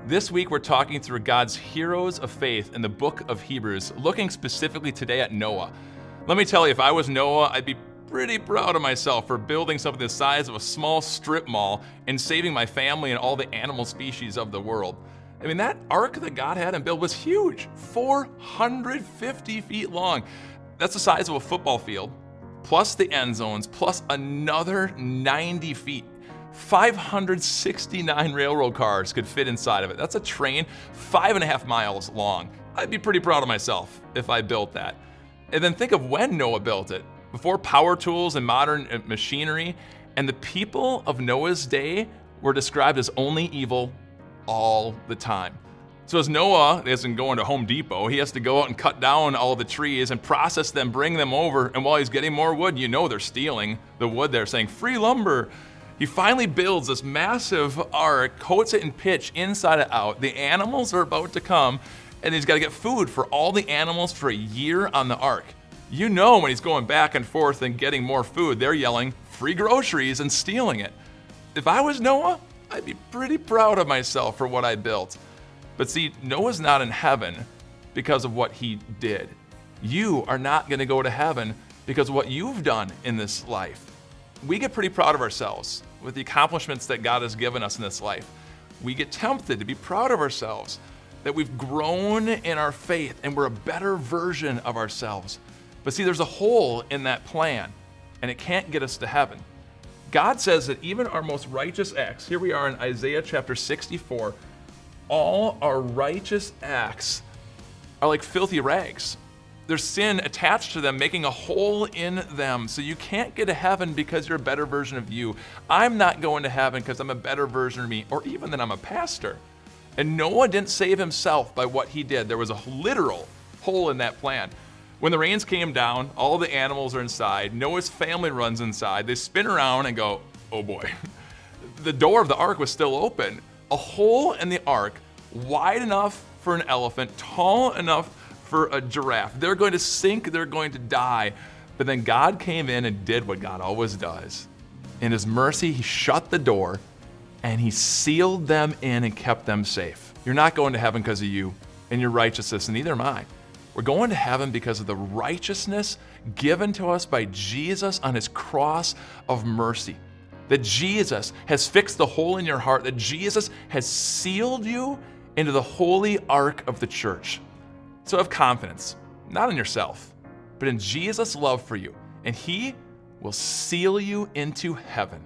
This week, we're talking through God's heroes of faith in the book of Hebrews, looking specifically today at Noah. Let me tell you, if I was Noah, I'd be pretty proud of myself for building something the size of a small strip mall and saving my family and all the animal species of the world. I mean, that ark that God had him build was huge, 450 feet long. That's the size of a football field, plus the end zones, plus another 90 feet. 569 railroad cars could fit inside of it. That's a train 5.5 miles long. I'd be pretty proud of myself if I built that. And then think of when Noah built it, before power tools and modern machinery, and the people of Noah's day were described as only evil all the time. So as Noah isn't going to Home Depot, he has to go out and cut down all the trees and process them, bring them over, and while he's getting more wood, you know they're stealing the wood. They're saying, free lumber. He finally builds this massive ark, coats it in pitch inside and out. The animals are about to come, and he's got to get food for all the animals for a year on the ark. You know when he's going back and forth and getting more food, they're yelling, free groceries, and stealing it. If I was Noah, I'd be pretty proud of myself for what I built. But see, Noah's not in heaven because of what he did. You are not going to go to heaven because of what you've done in this life. We get pretty proud of ourselves with the accomplishments that God has given us in this life. We get tempted to be proud of ourselves, that we've grown in our faith and we're a better version of ourselves. But see, there's a hole in that plan, and it can't get us to heaven. God says that even our most righteous acts, here we are in Isaiah chapter 64, all our righteous acts are like filthy rags. There's sin attached to them, making a hole in them. So you can't get to heaven because you're a better version of you. I'm not going to heaven because I'm a better version of me, or even that I'm a pastor. And Noah didn't save himself by what he did. There was a literal hole in that plan. When the rains came down, all the animals are inside. Noah's family runs inside. They spin around and go, oh boy. The door of the ark was still open. A hole in the ark, wide enough for an elephant, tall enough for a giraffe. They're going to sink, they're going to die. But then God came in and did what God always does. In his mercy, he shut the door and he sealed them in and kept them safe. You're not going to heaven because of you and your righteousness, and neither am I. We're going to heaven because of the righteousness given to us by Jesus on his cross of mercy. That Jesus has fixed the hole in your heart, that Jesus has sealed you into the holy ark of the church. So have confidence, not in yourself, but in Jesus' love for you, and he will seal you into heaven.